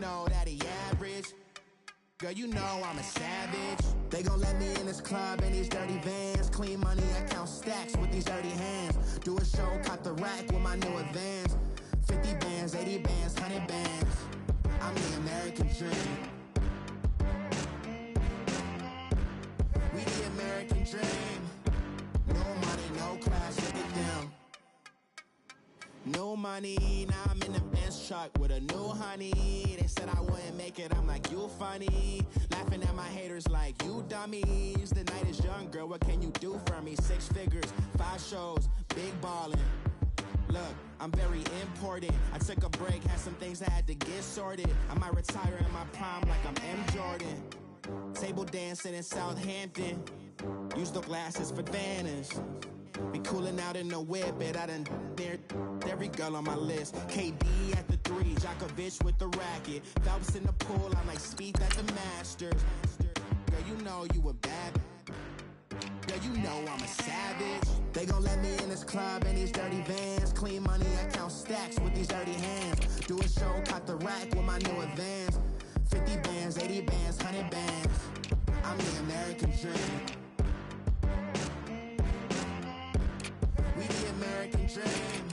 know that he average. Girl, you know I'm a savage. They gon' let me in this club in these dirty vans. Clean money, I count stacks with these dirty hands. Do a show, cop the rack with my new advance. 50 bands, 80 bands, 100 bands. I'm the American dream. We the American dream. No money, no class, look at them. No money, now I'm in the Benz truck with a new honey. They said I wouldn't make it, I'm like, you funny. Laughing at my haters like, you dummies. The night is young, girl, what can you do for me? 6 figures, 5 shows, big ballin'. Look, I'm very important. I took a break, had some things I had to get sorted. I might retire in my prime like I'm M. Jordan. Table dancing in Southampton. Use the glasses for Vannas. Be cooling out in the whip, but I done dared every girl on my list. KD at the 3, Djokovic with the racket. Phelps in the pool, I'm like Spieth at the Masters. Girl, you know you a bad. Girl, you know I'm a savage. They gon' let me in this club in these dirty vans. Clean money, I count stacks with these dirty hands. Do a show, cop the rack with my new advance. 50 bands, 80 bands, 100 bands. I'm the American dream. We the American dream.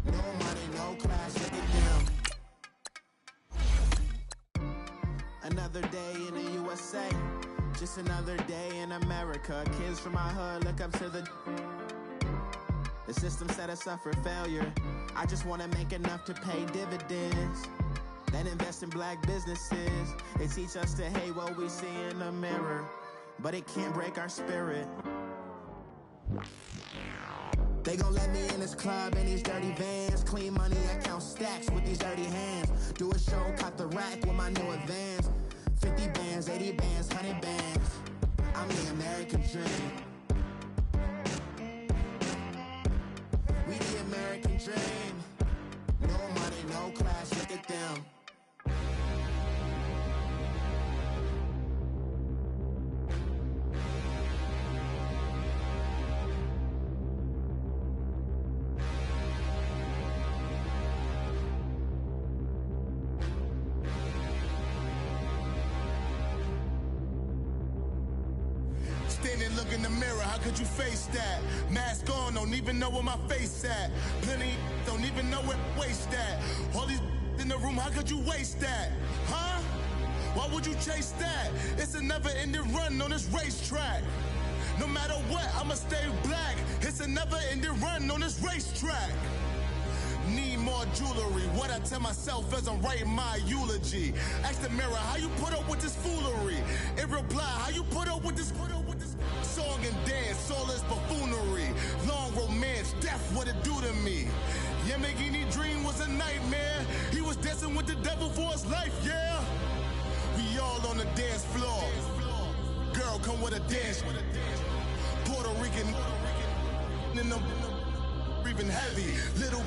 No money, no class, look at them. Another day in the USA. Just another day in America. Kids from my hood look up to the system set us up for failure. I just wanna make enough to pay dividends. Then invest in black businesses. They teach us to hate what we see in the mirror, but it can't break our spirit. They gon' let me in this club in these dirty vans. Clean money, I count stacks with these dirty hands. Do a show, cop the rack with my new advance. 50 bands, 80 bands, 100 bands. I'm the American dream. We the American dream. No money, no class, look at them. Standing, look in the mirror, how could you face that? Mask on, don't even know where my face at. Plenty, don't even know where waist at. All these in the room, how could you waste that? Huh? Why would you chase that? It's a never-ending run on this racetrack. No matter what, I'ma stay black. It's a never-ending run on this racetrack. Need more jewelry, what I tell myself as I'm writing my eulogy. Ask the mirror, how you put up with this foolery? It reply, how you put up with this song and dance, all this buffoonery. Long romance, death, what it do to me? Yamagini dream was a nightmare. He was dancing with the devil for his life, yeah. We all on the dance floor. Girl, come with a dance. Puerto Rican in the breathing heavy. Little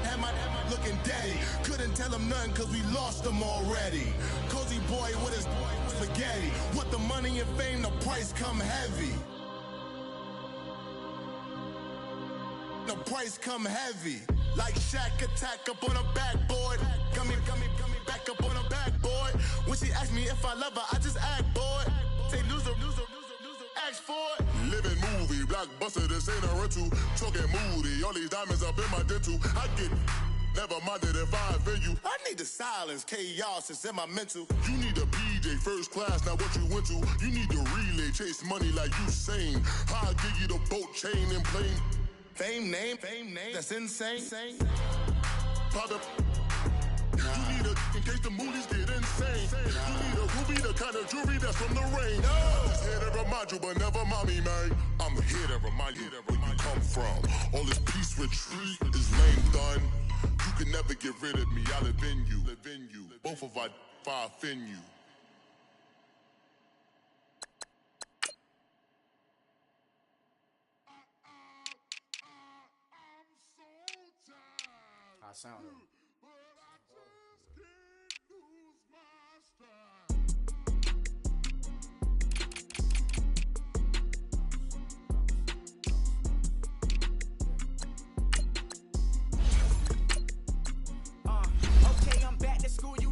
had my looking daddy. Couldn't tell him nothing cause we lost him already. Cozy boy with his spaghetti. With the money and fame, the price come heavy. The price come heavy. Like Shaq attack up on a backboard. Coming back up on a backboard. When she asked me if I love her, I just act bored. Say loser, ask for it. Living movie, blockbuster, this ain't a rental. Talking moody, all these diamonds up in my dental. I get never minded if I offend you. I need the silence, chaos is in my mental. You need a PJ first class, not what you went to. You need the relay, chase money like you sane. I'll give you the boat chain and plane. Fame name, that's insane. Pop you need a in case the movies get insane. You need a ruby, the kind of jewelry that's from the rain. Just here to remind you, but never mommy, man. I'm here to remind you where you come from. All this peace retreat is lame done. You can never get rid of me, I live in you. Both of our fire offend you. I sound it. Okay, I'm back to school, you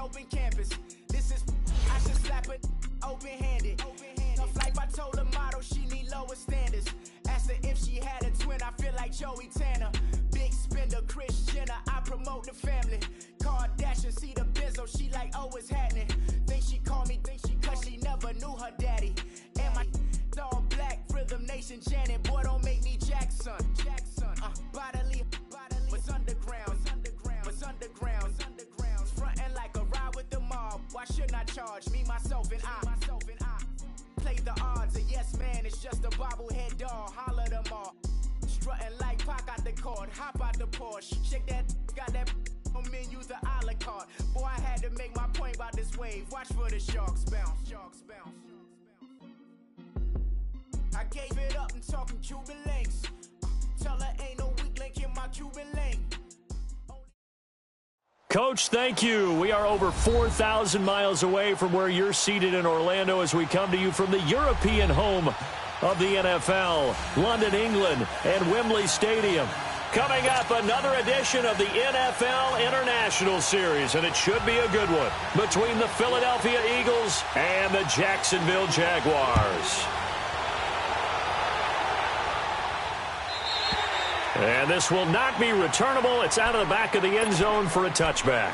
open campus. This is, I should slap it open-handed. Tough life, I told her motto, she need lower standards. Asked her if she had a twin, I feel like Joey Tanner. Big spender, Kris Jenner, I promote the family. Kardashian, see the Benzo, she like, oh, it's happening. Think she called me, cause she never knew her daddy. And my all black, Rhythm Nation, Janet, boy, don't make me Jackson. Bodily, was underground, was underground. Frontin' like a ride with the mob. Why shouldn't I charge me, myself, and I? Play the odds, a yes man, it's just a bobblehead doll. Holler them all. Strutting like Pac out the court, hop out the Porsche. Shake that, got that menu, the a la carte. Boy, I had to make my point about this wave. Watch for the sharks bounce, sharks bounce. I gave it up and talking Cuban links. Tell her ain't no weak link in my Cuban link. Coach, thank you. We are over 4,000 miles away from where you're seated in Orlando as we come to you from the European home of the NFL, London, England, and Wembley Stadium. Coming up, another edition of the NFL International Series, and it should be a good one, between the Philadelphia Eagles and the Jacksonville Jaguars. And this will not be returnable. It's out of the back of the end zone for a touchback.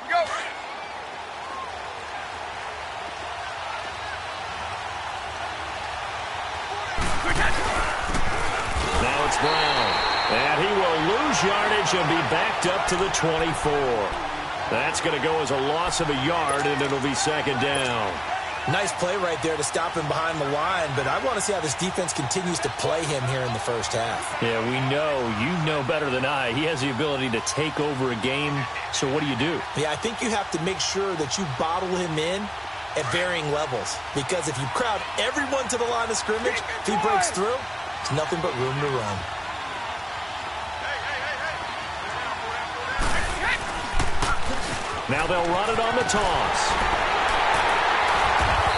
Go. Now it's Brown. And he will lose yardage and be backed up to the 24. That's going to go as a loss of a yard, and it'll be second down. Nice play right there to stop him behind the line, but I want to see how this defense continues to play him here in the first half. Yeah, we know. You know better than I. He has the ability to take over a game, so what do you do? Yeah, I think you have to make sure that you bottle him in at varying levels, because if you crowd everyone to the line of scrimmage, if he breaks through, it's nothing but room to run. Now they'll run it on the toss.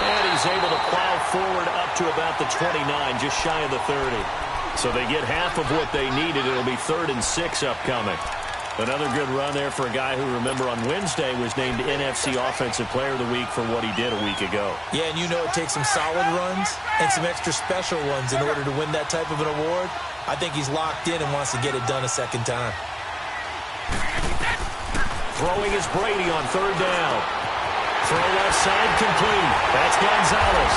And he's able to plow forward up to about the 29, just shy of the 30. So they get half of what they needed. It'll be 3rd and 6 upcoming. Another good run there for a guy who, remember, on Wednesday was named NFC Offensive Player of the Week for what he did a week ago. Yeah, and you know it takes some solid runs and some extra special ones in order to win that type of an award. I think he's locked in and wants to get it done a second time. Throwing is Brady on 3rd down. Throw left side complete. That's Gonzalez.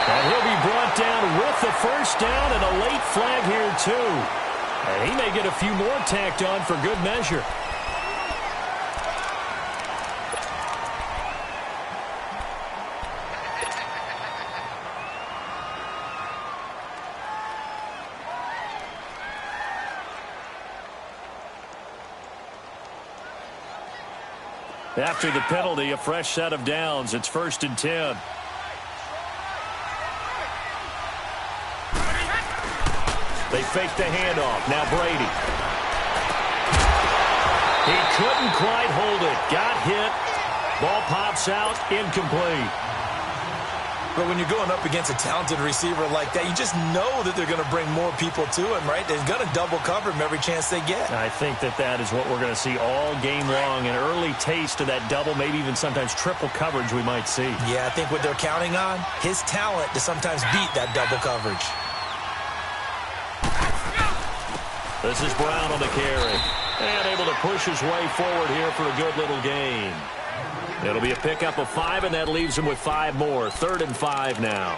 And he'll be brought down with the first down and a late flag here too. And he may get a few more tacked on for good measure. After the penalty, a fresh set of downs. It's 1st and 10. They fake the handoff. Now Brady. He couldn't quite hold it. Got hit. Ball pops out. Incomplete. But when you're going up against a talented receiver like that, you just know that they're going to bring more people to him, right? They're going to double cover him every chance they get. I think that is what we're going to see all game long. An early taste of that double, maybe even sometimes triple coverage we might see. Yeah, I think what they're counting on, his talent to sometimes beat that double coverage. This is Brown on the carry. And able to push his way forward here for a good little gain. It'll be a pickup of 5, and that leaves him with 5 more. 3rd and 5 now.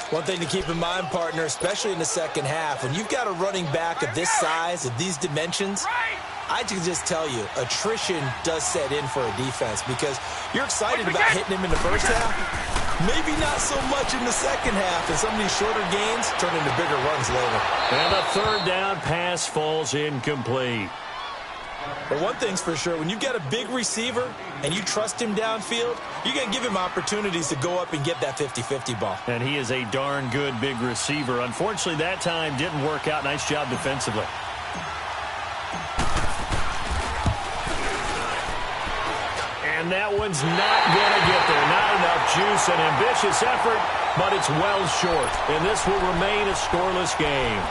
One thing to keep in mind, partner, especially in the second half, when you've got a running back of this size, of these dimensions, I can just tell you, attrition does set in for a defense because you're excited about hitting him in the first half. Maybe not so much in the second half, and some of these shorter gains turn into bigger runs later. And the 3rd down pass falls incomplete. But one thing's for sure, when you've got a big receiver and you trust him downfield, you're going to give him opportunities to go up and get that 50-50 ball. And he is a darn good big receiver. Unfortunately, that time didn't work out. Nice job defensively. And that one's not going to get there. Not enough juice, an ambitious effort, but it's well short. And this will remain a scoreless game.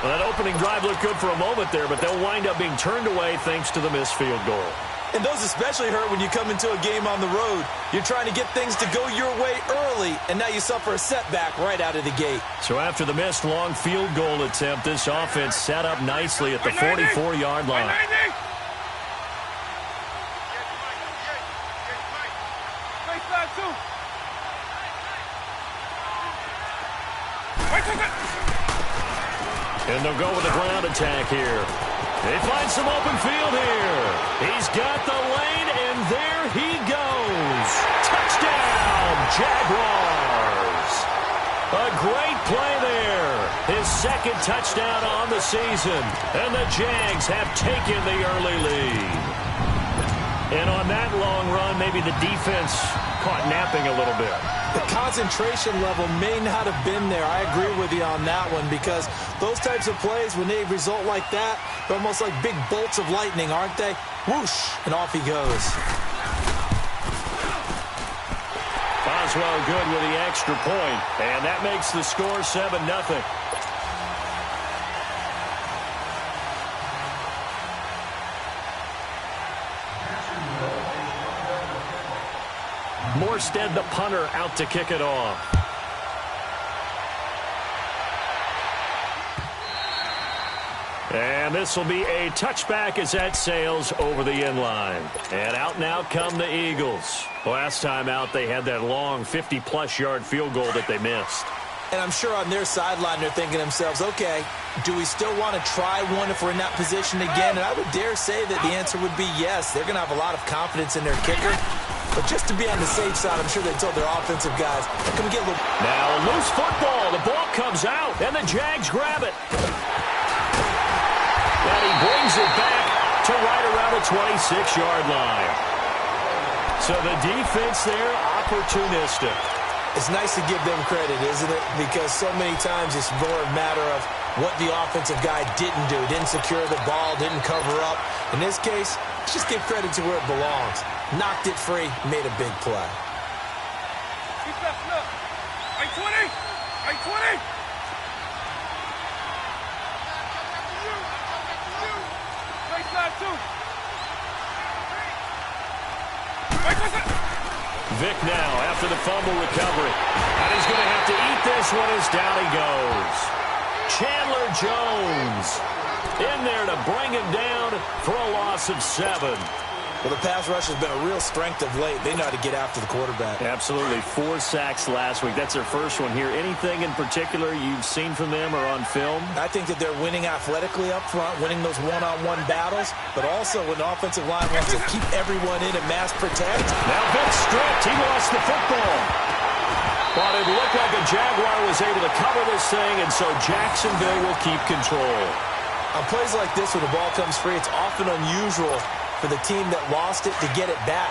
Well, that opening drive looked good for a moment there, but they'll wind up being turned away thanks to the missed field goal. And those especially hurt when you come into a game on the road. You're trying to get things to go your way early, and now you suffer a setback right out of the gate. So after the missed long field goal attempt, this offense set up nicely at the 44-yard line. And they'll go with a ground attack here. They find some open field here. He's got the lane, and there he goes. Touchdown, Jaguars. A great play there. His second touchdown on the season. And the Jags have taken the early lead. And on that long run, maybe the defense caught napping a little bit. The concentration level may not have been there. I agree with you on that one, because those types of plays, when they result like that, they're almost like big bolts of lightning, aren't they? Whoosh, and off he goes. Boswell good with the extra point, and that makes the score 7-0. Morstead, the punter, out to kick it off. And this will be a touchback as that sails over the inline. And out now come the Eagles. Last time out, they had that long 50-plus yard field goal that they missed. And I'm sure on their sideline they're thinking to themselves, okay, do we still want to try one if we're in that position again? And I would dare say that the answer would be yes. They're going to have a lot of confidence in their kicker. But just to be on the safe side, I'm sure they told their offensive guys, come get a little... Now a loose football. The ball comes out, and the Jags grab it. And he brings it back to right around the 26-yard line. So the defense there, opportunistic. It's nice to give them credit, isn't it? Because so many times it's more a matter of what the offensive guy didn't do. Didn't secure the ball, didn't cover up. In this case, just give credit to where it belongs. Knocked it free, made a big play. Keep that up. 820. 820. Vic now after the fumble recovery. And he's going to have to eat this one as down he goes. Chandler Jones in there to bring him down for a loss of 7. Well, the pass rush has been a real strength of late. They know how to get after the quarterback. Absolutely. 4 sacks last week. That's their first one here. Anything in particular you've seen from them or on film? I think that they're winning athletically up front, winning those one-on-one battles, but also when the offensive line wants to keep everyone in and mass protect. Now Vic stripped. He lost the football. But it looked like a Jaguar was able to cover this thing, and so Jacksonville will keep control. On plays like this, when the ball comes free, it's often unusual for the team that lost it to get it back,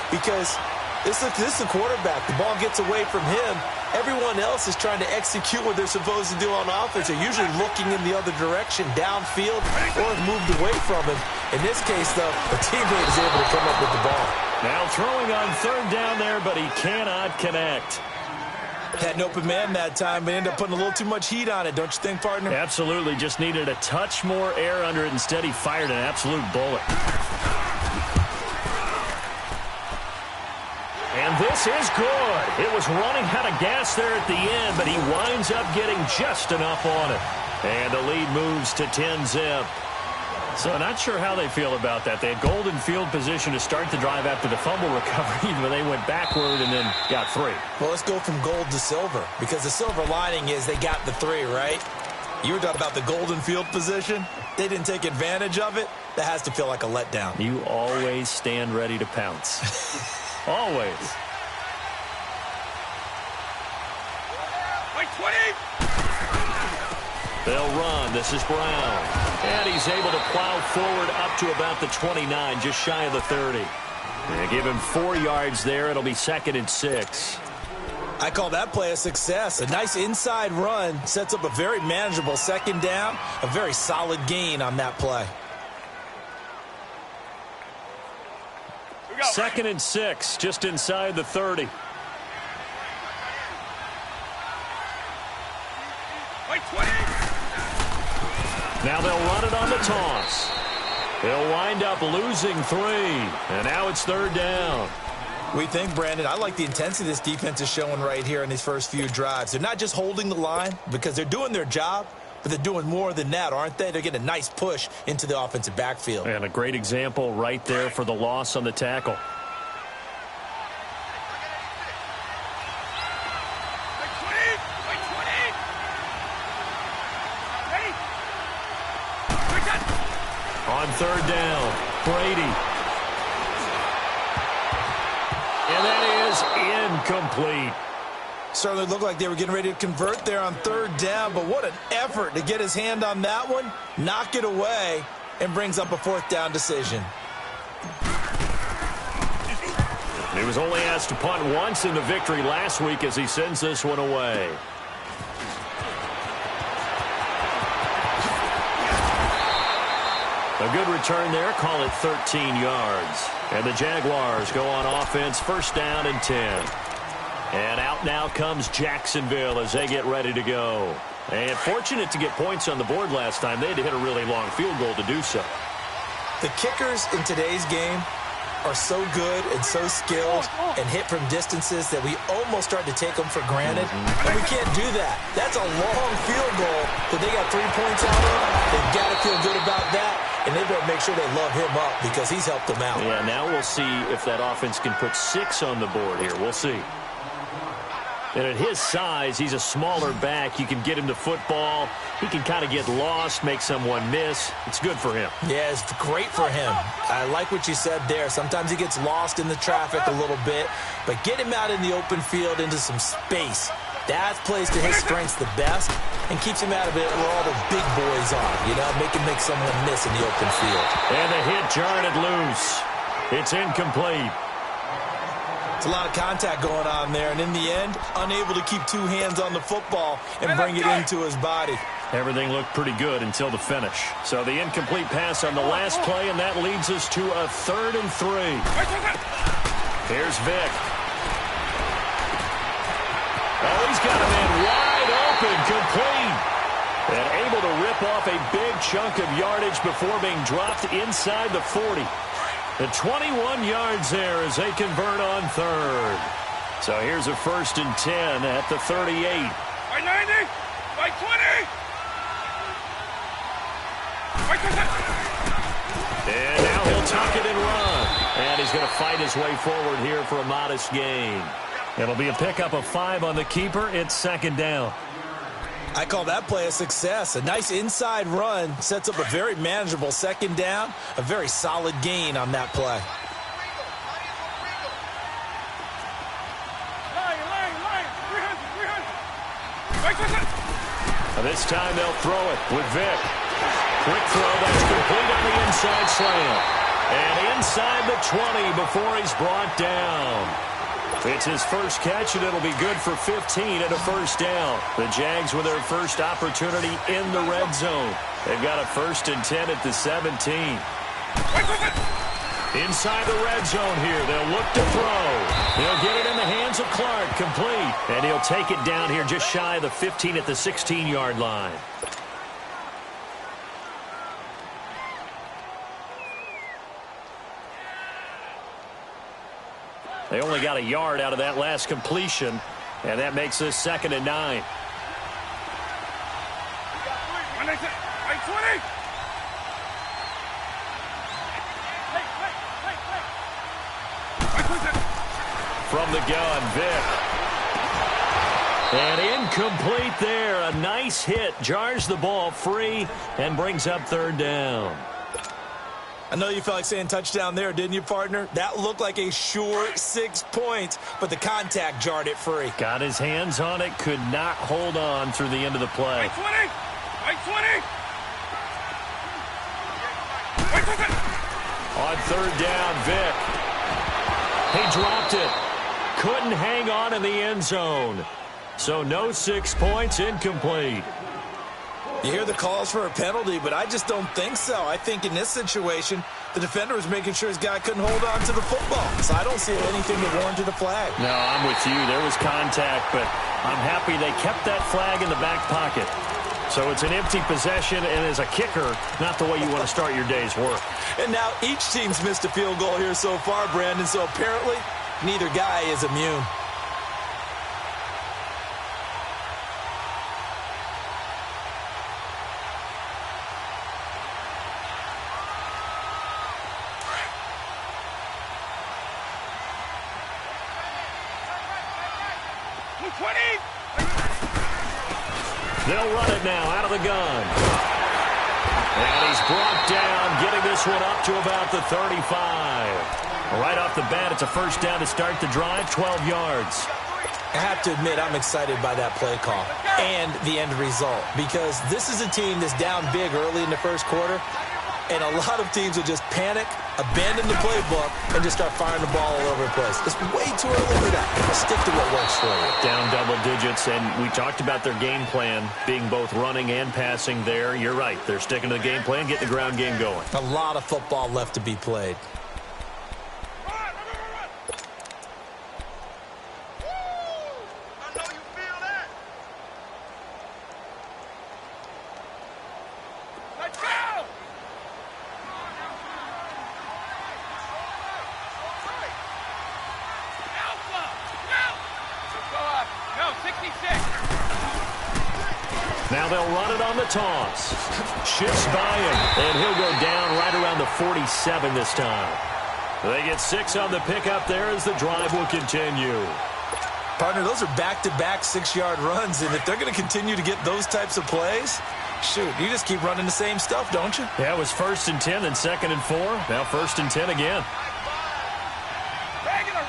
because this is the quarterback. The ball gets away from him. Everyone else is trying to execute what they're supposed to do on offense. They're usually looking in the other direction, downfield, or have moved away from him. In this case, though, the teammate is able to come up with the ball. Now throwing on third down there, but he cannot connect. Had an open man that time, but ended up putting a little too much heat on it, don't you think, partner? Absolutely. Just needed a touch more air under it. Instead, he fired an absolute bullet. And this is good. It was running out of gas there at the end, but he winds up getting just enough on it. And the lead moves to 10-zip. So not sure how they feel about that. They had golden field position to start the drive after the fumble recovery, but they went backward and then got 3. Well, let's go from gold to silver, because the silver lining is they got the 3, right? You were talking about the golden field position. They didn't take advantage of it. That has to feel like a letdown. You always stand ready to pounce. Always. Like 20. They'll run. This is Brown. And he's able to plow forward up to about the 29, just shy of the 30. They give him 4 yards there. It'll be 2nd and 6. I call that play a success. A nice inside run sets up a very manageable 2nd down. A very solid gain on that play. 2nd and 6, just inside the 30. Like 20. Now they'll run it on the toss. They'll wind up losing 3. And now it's 3rd down. We think, Brandon, I like the intensity this defense is showing right here in these first few drives. They're not just holding the line because they're doing their job, but they're doing more than that, aren't they? They're getting a nice push into the offensive backfield. And a great example right there for the loss on the tackle. On 3rd down, Brady. And that is incomplete. Certainly looked like they were getting ready to convert there on 3rd down, but what an effort to get his hand on that one, knock it away, and brings up a 4th down decision. He was only asked to punt once in the victory last week as he sends this one away. A good return there, call it 13 yards. And the Jaguars go on offense, 1st down and 10. And out now comes Jacksonville as they get ready to go. And fortunate to get points on the board last time. They had to hit a really long field goal to do so. The kickers in today's game are so good and so skilled and hit from distances that we almost start to take them for granted. And we can't do that. That's a long field goal that they got 3 points out of. They've got to feel good about that. And they better make sure they love him up because he's helped them out. Yeah, now we'll see if that offense can put 6 on the board here. We'll see. And at his size, he's a smaller back. You can get him to football. He can kind of get lost, make someone miss. It's good for him. Yeah, it's great for him. I like what you said there. Sometimes he gets lost in the traffic a little bit. But get him out in the open field into some space. That plays to his strengths the best and keeps him out of it where all the big boys are. You know, make someone miss in the open field. And the hit jarred it loose. It's incomplete. It's a lot of contact going on there, and in the end, unable to keep 2 hands on the football and bring it into his body. Everything looked pretty good until the finish. So the incomplete pass on the last play, and that leads us to a 3rd and 3. Here's Vick. Oh, he's got him in wide open, complete. And able to rip off a big chunk of yardage before being dropped inside the 40. The 21 yards there as they convert on 3rd. So here's a 1st and 10 at the 38. By 90, by 20. By 20. And now he'll tuck it and run. And he's going to fight his way forward here for a modest gain. It'll be a pickup of 5 on the keeper. It's 2nd down. I call that play a success. A nice inside run sets up a very manageable 2nd down. A very solid gain on that play. This time they'll throw it with Vick. Quick throw, that's complete on the inside slant. And inside the 20 before he's brought down. It's his first catch, and it'll be good for 15 at a 1st down. The Jags with their first opportunity in the red zone. They've got a 1st and 10 at the 17. Inside the red zone here, they'll look to throw. He'll get it in the hands of Clark, complete. And he'll take it down here just shy of the 15 at the 16-yard line. They only got a yard out of that last completion, and that makes this 2nd and 9. From the gun, Vick. And incomplete there. A nice hit. Jars the ball free and brings up 3rd down. I know you felt like saying touchdown there, didn't you, partner? That looked like a sure 6 points, but the contact jarred it free. Got his hands on it, could not hold on through the end of the play. By 20! By 20! On 3rd down, Vick. He dropped it. Couldn't hang on in the end zone. So no 6 points, incomplete. You hear the calls for a penalty, but I just don't think so. I think in this situation, the defender was making sure his guy couldn't hold on to the football. So I don't see anything that warranted a flag. No, I'm with you. There was contact, but I'm happy they kept that flag in the back pocket. So it's an empty possession, and as a kicker, not the way you want to start your day's work. And now each team's missed a field goal here so far, Brandon, so apparently neither guy is immune. They'll run it now out of the gun. And he's brought down, getting this one up to about the 35. Right off the bat, it's a first down to start the drive, 12 yards. I have to admit, I'm excited by that play call and the end result, because this is a team that's down big early in the first quarter, and a lot of teams will just panic, abandon the playbook, and just start firing the ball all over the place. It's way too early for that. Stick to what works for you. Down double digits, and we talked about their game plan being both running and passing there. You're right. They're sticking to the game plan, getting the ground game going. A lot of football left to be played. Now they'll run it on the toss. Shifts by him, and he'll go down right around the 47 this time. They get 6 on the pickup there as the drive will continue. Partner, those are back-to-back 6-yard runs, and if they're going to continue to get those types of plays, shoot, you just keep running the same stuff, don't you? Yeah, it was 1st and 10, then 2nd and 4. Now 1st and 10 again. Regular.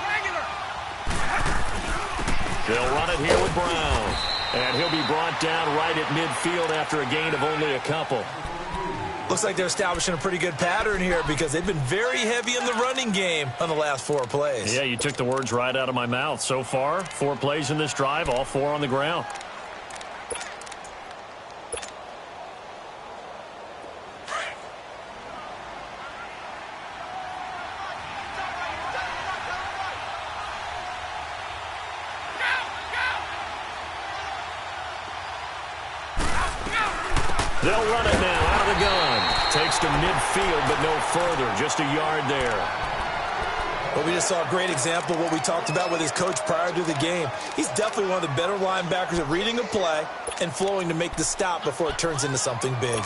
They'll run it here with Brown. And he'll be brought down right at midfield after a gain of only a couple. Looks like they're establishing a pretty good pattern here because they've been very heavy in the running game on the last 4 plays. Yeah, you took the words right out of my mouth. So far, 4 plays in this drive, all 4 on the ground. They'll run it now out of the gun. Takes to midfield, but no further. Just a yard there. Well, we just saw a great example of what we talked about with his coach prior to the game. He's definitely one of the better linebackers at reading a play and flowing to make the stop before it turns into something big.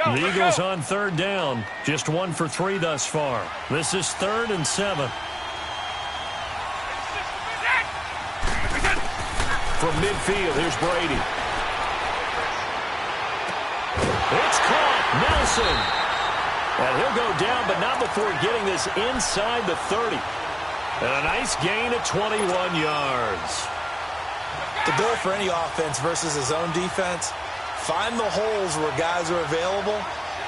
The Eagles on 3rd down. Just 1 for 3 thus far. This is 3rd and 7. From midfield, here's Brady. It's caught. Nelson. And he'll go down, but not before getting this inside the 30. And a nice gain of 21 yards. The goal for any offense versus his own defense, find the holes where guys are available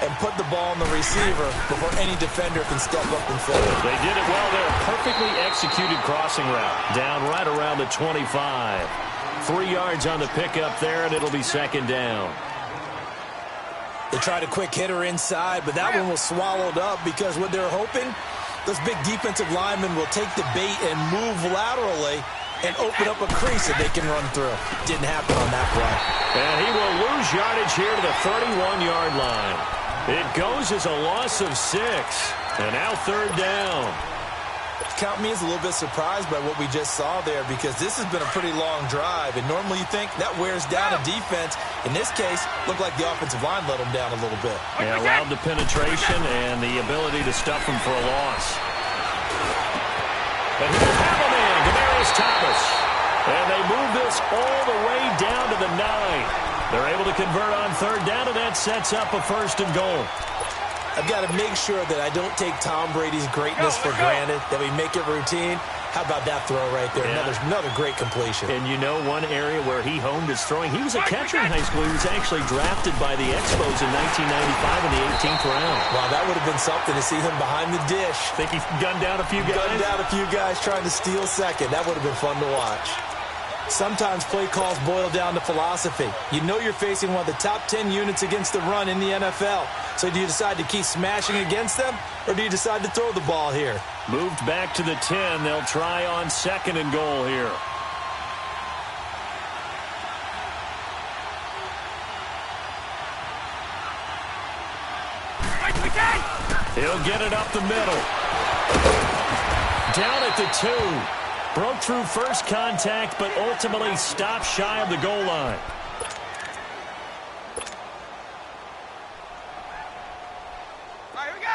and put the ball on the receiver before any defender can step up and fill it. They did it well there. Perfectly executed crossing route. Down right around the 25. 3 yards on the pickup there, and it'll be 2nd down. They tried a quick hitter inside, but that one was swallowed up because what they're hoping, those big defensive linemen will take the bait and move laterally and open up a crease that they can run through. Didn't happen on that play. And he will lose yardage here to the 31-yard line. It goes as a loss of 6. And now 3rd down. Count me as a little bit surprised by what we just saw there because this has been a pretty long drive, and normally you think that wears down a defense. In this case, looked like the offensive line let them down a little bit. Yeah, allowed the penetration and the ability to stuff them for a loss. And he'll have a man, Demaryius Thomas. And they move this all the way down to the 9. They're able to convert on 3rd down, and that sets up a 1st and goal. I've got to make sure that I don't take Tom Brady's greatness for granted, that we make it routine. How about that throw right there? Yeah. Another great completion. And you know one area where he honed his throwing? He was a catcher in high school. He was actually drafted by the Expos in 1995 in the 18th round. Wow, that would have been something to see him behind the dish. Think he gunned down a few guys? Gunned down a few guys trying to steal second. That would have been fun to watch. Sometimes play calls boil down to philosophy. You know you're facing one of the top 10 units against the run in the NFL. So do you decide to keep smashing against them, or do you decide to throw the ball here? Moved back to the 10. They'll try on 2nd and goal here. He'll get it up the middle. Down at the 2. Broke through first contact, but ultimately stopped shy of the goal line.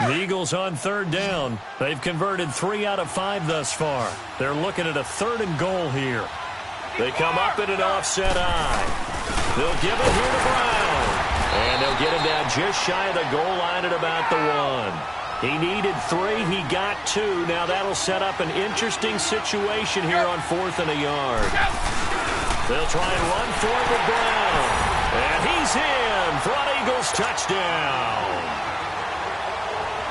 The Eagles on third down. They've converted 3 out of 5 thus far. They're looking at a 3rd and goal here. They come up in an offset eye. They'll give it here to Brown. And they'll get him down just shy of the goal line at about the 1. He needed 3. He got 2. Now that'll set up an interesting situation here on 4th and a yard. They'll try and run for it with Brown. And he's in for an Eagles touchdown.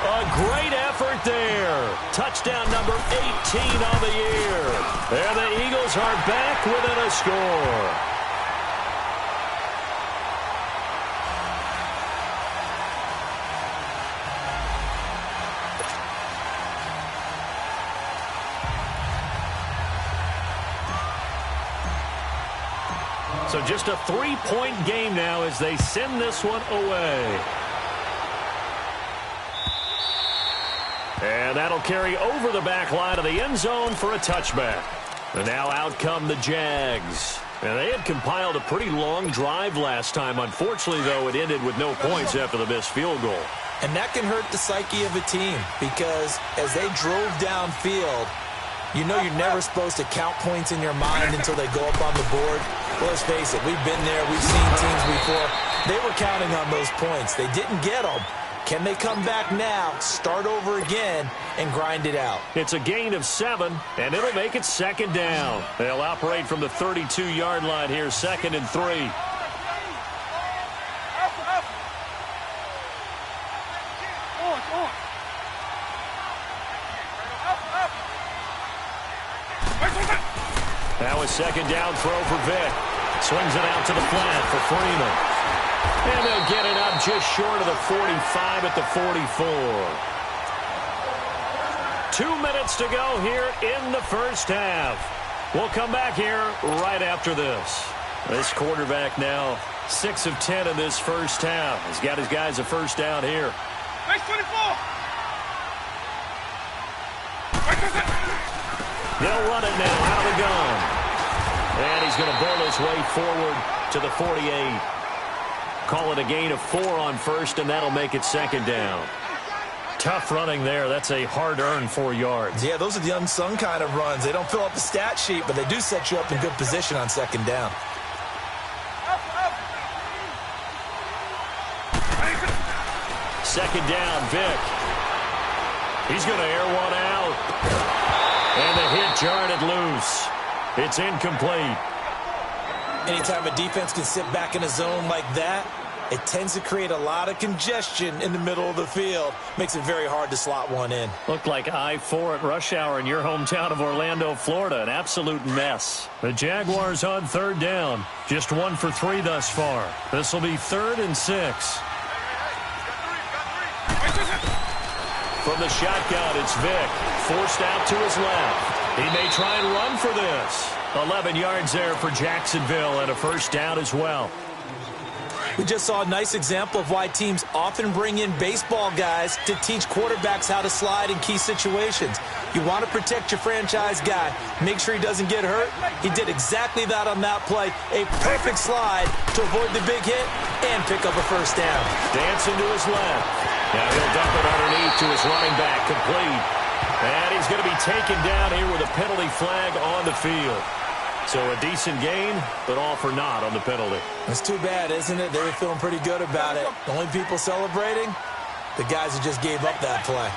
A great effort there. Touchdown number 18 on the year. And the Eagles are back within a score. So just a 3-point game now as they send this one away. And that'll carry over the back line of the end zone for a touchback. And now out come the Jags. And they had compiled a pretty long drive last time. Unfortunately, though, it ended with no points after the missed field goal. And that can hurt the psyche of a team because as they drove downfield, you know you're never supposed to count points in your mind until they go up on the board. Well, let's face it, we've been there. We've seen teams before. They were counting on those points. They didn't get them. Can they come back now, start over again, and grind it out? It's a gain of 7, and it'll make it 2nd down. They'll operate from the 32-yard line here, 2nd and 3. Now a 2nd down throw for Vick. Swings it out to the flat for Freeman. And they'll get it up just short of the 45 at the 44. 2 minutes to go here in the first half. We'll come back here right after this. This quarterback now 6 of 10 in this first half. He's got his guys a first down here. Nice 24. They'll run it now out of the gun. And he's going to bull his way forward to the 48. Call it a gain of 4 on first, and that'll make it 2nd down. Tough running there. That's a hard-earned 4 yards. Yeah, those are the unsung kind of runs. They don't fill up the stat sheet, but they do set you up in good position on 2nd down. Second down, Vick. He's going to air one out. And the hit jarred it loose. It's incomplete. Anytime a defense can sit back in a zone like that, it tends to create a lot of congestion in the middle of the field. Makes it very hard to slot one in. Looked like I-4 at rush hour in your hometown of Orlando, Florida. An absolute mess. The Jaguars on 3rd down. Just 1 for 3 thus far. This will be 3rd and 6. From the shotgun, it's Vick. Forced out to his left. He may try and run for this. 11 yards there for Jacksonville and a first down as well. We just saw a nice example of why teams often bring in baseball guys to teach quarterbacks how to slide in key situations. You want to protect your franchise guy. Make sure he doesn't get hurt. He did exactly that on that play. A perfect slide to avoid the big hit and pick up a first down. Dancing to his left. Now he'll dump it underneath to his running back, complete. And he's going to be taken down here with a penalty flag on the field. So a decent gain, but all for naught on the penalty. It's too bad, isn't it? They were feeling pretty good about it. The only people celebrating, the guys who just gave up that play.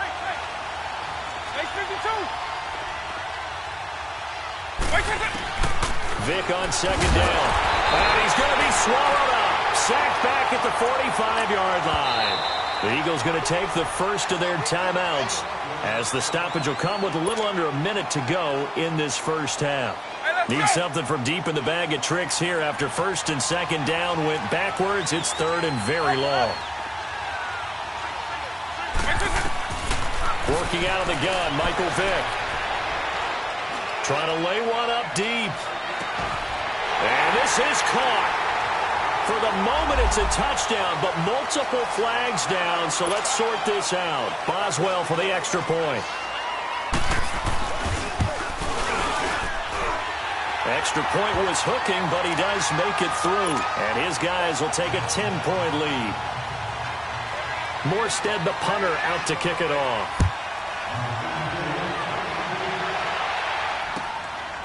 Vick on 2nd down. And he's going to be swallowed up. Sacked back at the 45-yard line. The Eagles going to take the first of their timeouts as the stoppage will come with a little under a minute to go in this first half. Need something from deep in the bag of tricks here after 1st and 2nd down went backwards. It's 3rd and very long. Working out of the gun, Michael Vick. Trying to lay one up deep. And this is caught. For the moment, it's a touchdown, but multiple flags down, so let's sort this out. Boswell for the extra point. Extra point was hooking, but he does make it through. And his guys will take a 10-point lead. Morstead, the punter, out to kick it off.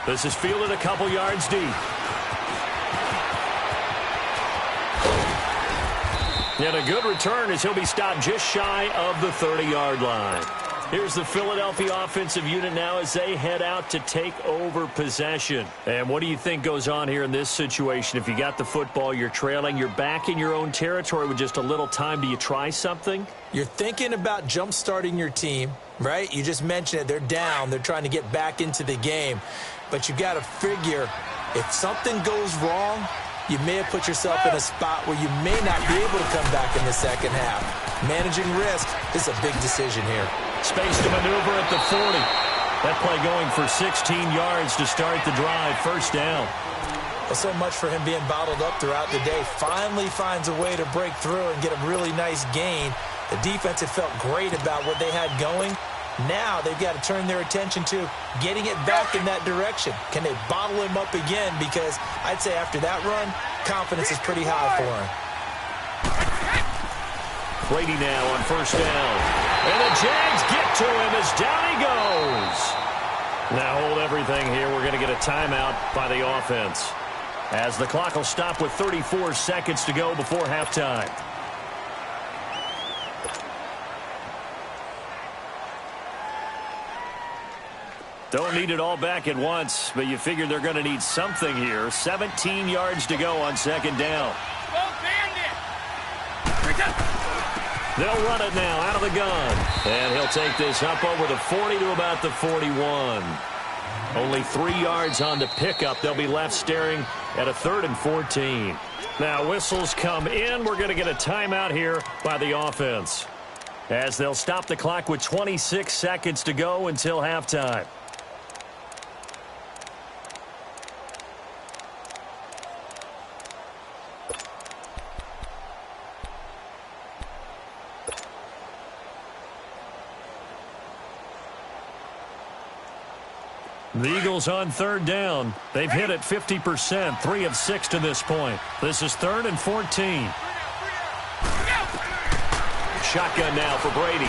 This is fielded a couple yards deep. And a good return as he'll be stopped just shy of the 30-yard line. Here's the Philadelphia offensive unit now as they head out to take over possession. And what do you think goes on here in this situation? If you got the football, you're trailing, you're back in your own territory with just a little time. Do you try something? You're thinking about jump-starting your team, right? You just mentioned it. They're down. They're trying to get back into the game. But you got to figure if something goes wrong, you may have put yourself in a spot where you may not be able to come back in the second half. Managing risk is a big decision here. Space to maneuver at the 40. That play going for 16 yards to start the drive. First down. Well, so much for him being bottled up throughout the day. Finally finds a way to break through and get a really nice gain. The defense had felt great about what they had going. Now they've got to turn their attention to getting it back in that direction. Can they bottle him up again? Because I'd say after that run, confidence is pretty high for him. Brady now on first down. And the Jags get to him as down he goes. Now hold everything here. We're going to get a timeout by the offense, as the clock will stop with 34 seconds to go before halftime. Don't need it all back at once, but you figure they're going to need something here. 17 yards to go on second down. They'll run it now out of the gun. And he'll take this up over the 40 to about the 41. Only 3 yards on the pickup. They'll be left staring at a 3rd and 14. Now whistles come in. We're going to get a timeout here by the offense, as they'll stop the clock with 26 seconds to go until halftime. The Eagles on third down. They've hit it 50%, 3 of 6 to this point. This is 3rd and 14. Shotgun now for Brady.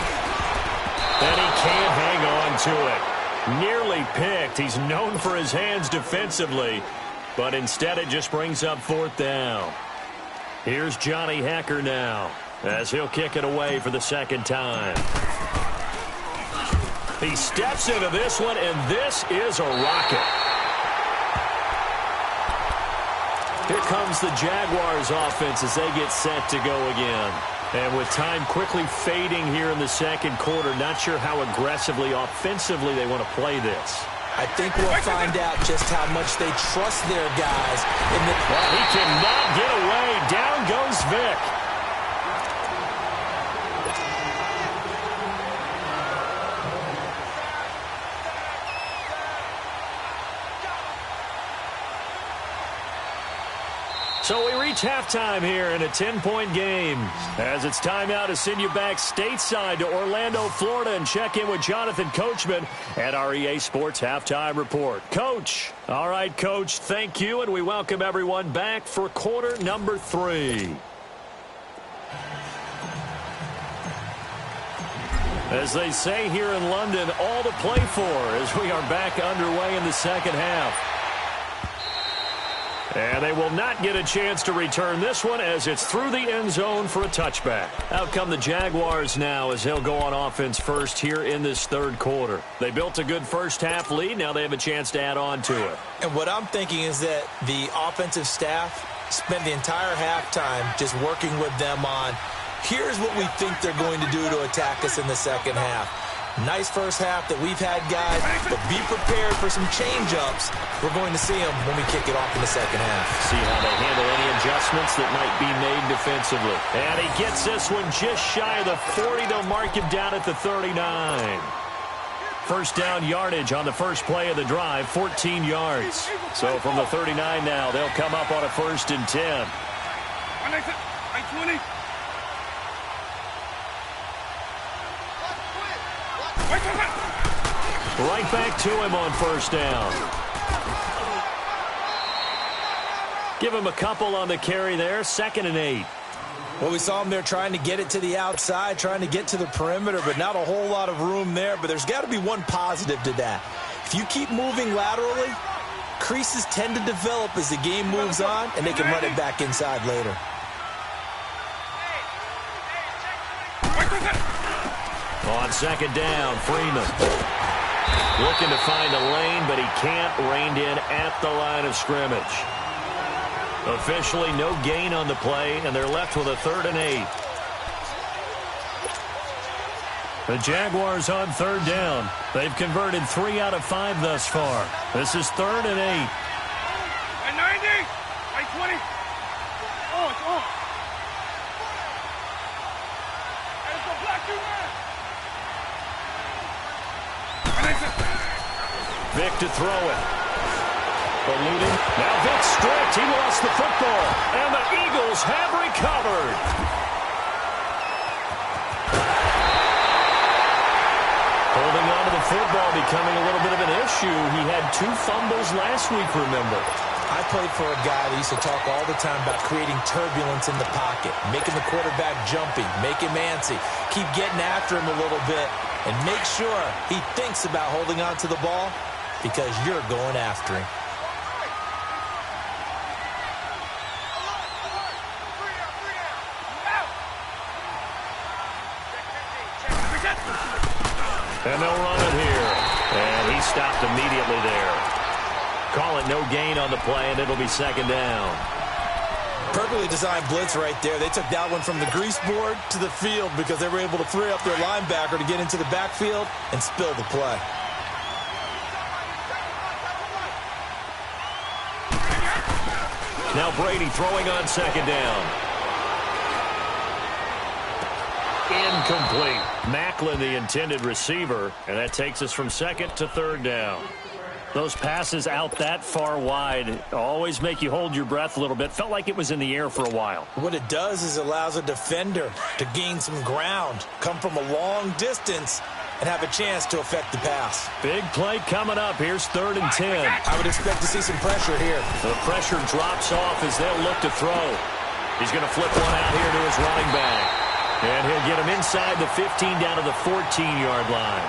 And he can't hang on to it. Nearly picked. He's known for his hands defensively, but instead it just brings up 4th down. Here's Johnny Hekker now, as he'll kick it away for the second time. He steps into this one, and this is a rocket. Here comes the Jaguars offense as they get set to go again. And with time quickly fading here in the second quarter, not sure how aggressively, offensively they want to play this. I think we'll find out just how much they trust their guys. Well, he cannot get away. Down goes Vick. So we reach halftime here in a 10-point game, as it's time now to send you back stateside to Orlando, Florida, and check in with Jonathan Coachman at our EA Sports Halftime Report. Coach. All right, Coach, thank you, and we welcome everyone back for quarter number 3. As they say here in London, all to play for as we are back underway in the second half. And they will not get a chance to return this one as it's through the end zone for a touchback. Out come the Jaguars now as they'll go on offense first here in this third quarter. They built a good first half lead. Now they have a chance to add on to it. And what I'm thinking is that the offensive staff spent the entire halftime just working with them on, here's what we think they're going to do to attack us in the second half. Nice first half that we've had, guys, but be prepared for some change-ups. We're going to see them when we kick it off in the second half. See how they handle any adjustments that might be made defensively. And he gets this one just shy of the 40. They'll mark him down at the 39. First down yardage on the first play of the drive, 14 yards. So from the 39 now, they'll come up on a 1st and 10. 20. Right back to him on first down. Give him a couple on the carry there. 2nd and 8. Well, we saw him there trying to get it to the outside, trying to get to the perimeter, but not a whole lot of room there. But there's got to be one positive to that. If you keep moving laterally, creases tend to develop as the game moves on, and they can run it back inside later. On 2nd down, Freeman. Looking to find a lane, but he can't. Reined in at the line of scrimmage. Officially no gain on the play, and they're left with a 3rd and 8. The Jaguars on 3rd down. They've converted 3 out of 5 thus far. This is 3rd and 8. By 90. By 20. Oh, it's on. Hey, it's a black you man. Vic to throw it. Ballooning. Now Vic stripped. He lost the football. And the Eagles have recovered. Holding on to the football becoming a little bit of an issue. He had 2 fumbles last week, remember. I played for a guy that used to talk all the time about creating turbulence in the pocket, making the quarterback jumpy, make him antsy, keep getting after him a little bit, and make sure he thinks about holding on to the ball because you're going after him. And they'll run it here. And he stopped immediately there. Call it no gain on the play, and it'll be 2nd down. Perfectly designed blitz right there. They took that one from the grease board to the field because they were able to free up their linebacker to get into the backfield and spill the play. Now Brady throwing on 2nd down. Incomplete. Macklin, the intended receiver, and that takes us from 2nd to 3rd down. Those passes out that far wide always make you hold your breath a little bit. Felt like it was in the air for a while. What it does is it allows a defender to gain some ground, come from a long distance, and have a chance to affect the pass. Big play coming up. Here's 3rd and 10. I would expect to see some pressure here. The pressure drops off as they'll look to throw. He's going to flip one out here to his running back. And he'll get him inside the 15 down to the 14-yard line.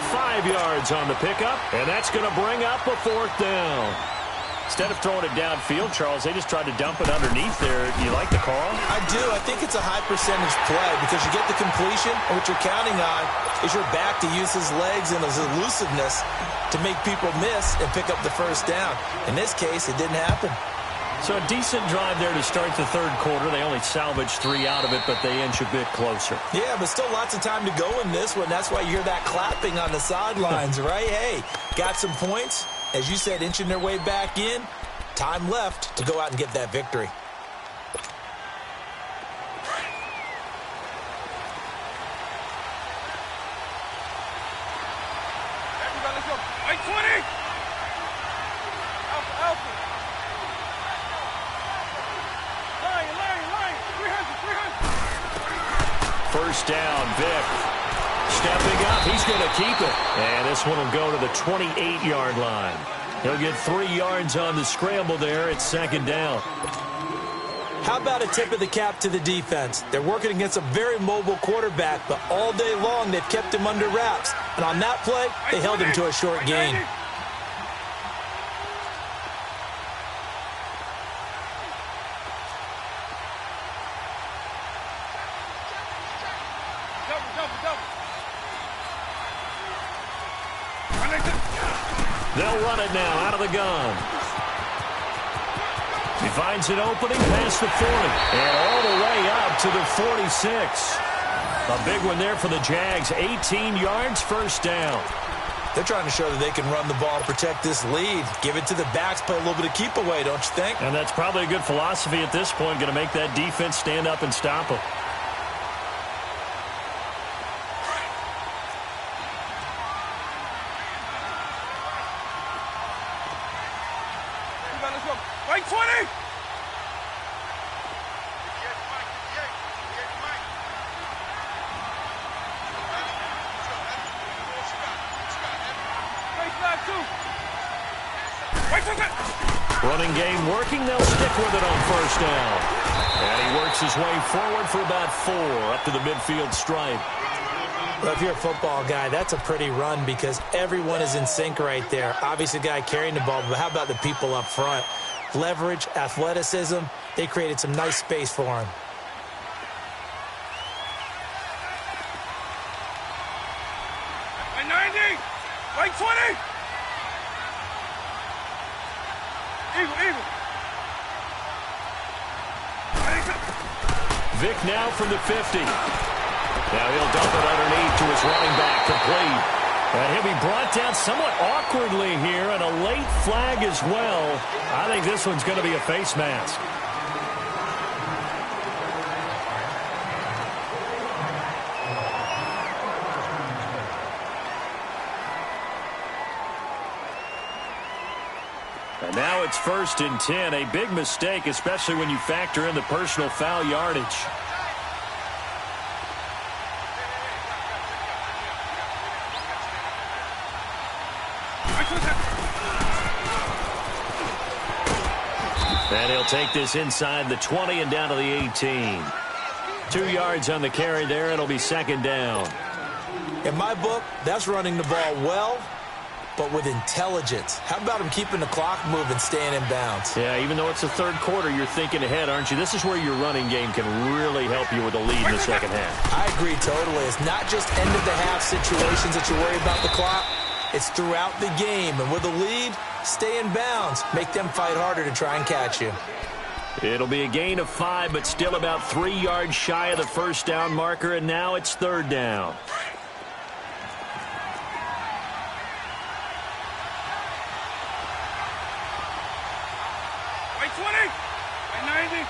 5 yards on the pickup, and that's going to bring up a 4th down. Instead of throwing it downfield, Charles, they just tried to dump it underneath there. You like the call? I do. I think it's a high percentage play because you get the completion, and what you're counting on is your back to use his legs and his elusiveness to make people miss and pick up the 1st down. In this case, it didn't happen. So a decent drive there to start the 3rd quarter. They only salvaged 3 out of it, but they inch a bit closer. Yeah, but still lots of time to go in this one. That's why you hear that clapping on the sidelines, right? Hey, got some points. As you said, inching their way back in. Time left to go out and get that victory. Everybody, let's go. By 20. Alpha. Line. 300. 1st down, Vic. Stepping up, he's going to keep it. And this one will go to the 28-yard line. He'll get 3 yards on the scramble there at 2nd down. How about a tip of the cap to the defense? They're working against a very mobile quarterback, but all day long they've kept him under wraps. And on that play, they held him to a short gain. They'll run it now out of the gun. He finds an opening past the 40 and all the way up to the 46. A big one there for the Jags. 18 yards, 1st down. They're trying to show that they can run the ball and protect this lead. Give it to the backs, play a little bit of keep away, don't you think? And that's probably a good philosophy at this point. Going to make that defense stand up and stop them. By 20. Running game working. They'll stick with it on first down. And he works his way forward for about 4 up to the midfield stripe. Well, if you're a football guy, that's a pretty run because everyone is in sync right there. Obviously, the guy carrying the ball, but how about the people up front? Leverage, athleticism, they created some nice space for him. By 90, by 20. Eagle. Vic now from the 50. Now he'll dump it underneath to his running back, complete. And he'll be brought down somewhat awkwardly here, and a late flag as well. I think this one's going to be a face mask. And now it's 1st and 10. A big mistake, especially when you factor in the personal foul yardage. And he'll take this inside the 20 and down to the 18. 2 yards on the carry there. It'll be 2nd down. In my book, that's running the ball well, but with intelligence. How about him keeping the clock moving, staying in bounds? Yeah, even though it's the 3rd quarter, you're thinking ahead, aren't you? This is where your running game can really help you with a lead in the 2nd half. I agree totally. It's not just end-of-the-half situations that you worry about the clock. It's throughout the game. And with a lead, stay in bounds. Make them fight harder to try and catch you. It'll be a gain of 5, but still about 3 yards shy of the 1st down marker, and now it's 3rd down. By 20, by 90.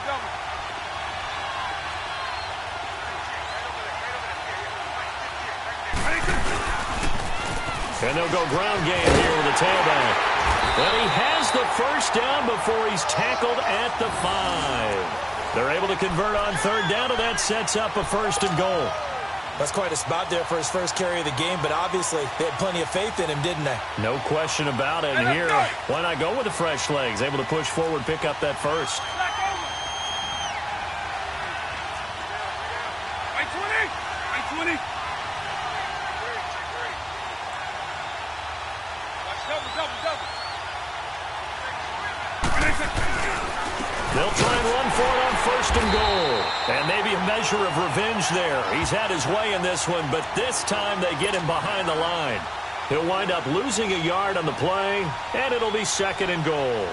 Double. And they'll go ground game here with the tailback. And he has the 1st down before he's tackled at the 5. They're able to convert on 3rd down, and that sets up a 1st and goal. That's quite a spot there for his first carry of the game, but obviously they had plenty of faith in him, didn't they? No question about it. And here, why not go with the fresh legs? Able to push forward, pick up that 1st. By 20. Double. They'll try and run for it on 1st and goal. And maybe a measure of revenge there. He's had his way in this one, but this time they get him behind the line. He'll wind up losing a yard on the play, and it'll be 2nd and goal.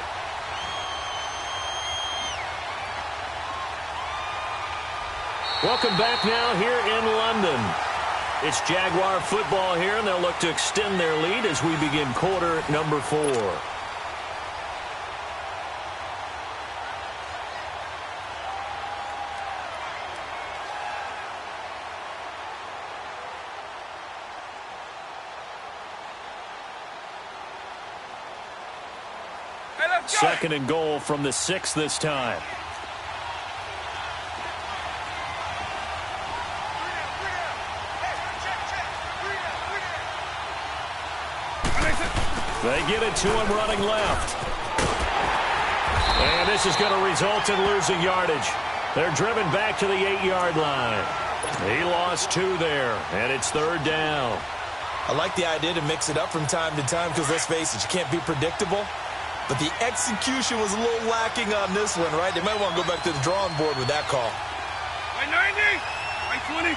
Welcome back now here in London. It's Jaguar football here, and they'll look to extend their lead as we begin quarter number 4. Hey, 2nd and goal from the 6 this time. They get it to him running left. And this is going to result in losing yardage. They're driven back to the 8-yard line. He lost 2 there, and it's 3rd down. I like the idea to mix it up from time to time because, let's face it, you can't be predictable. But the execution was a little lacking on this one, right? They might want to go back to the drawing board with that call. by 90, by 20.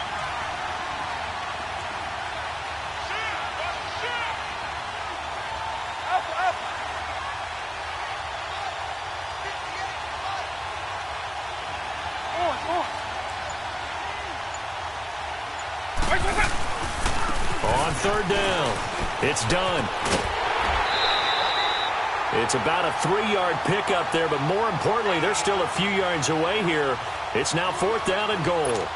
On 3rd down, it's done. It's about a 3-yard pickup there, but more importantly, they're still a few yards away here. It's now 4th down and goal.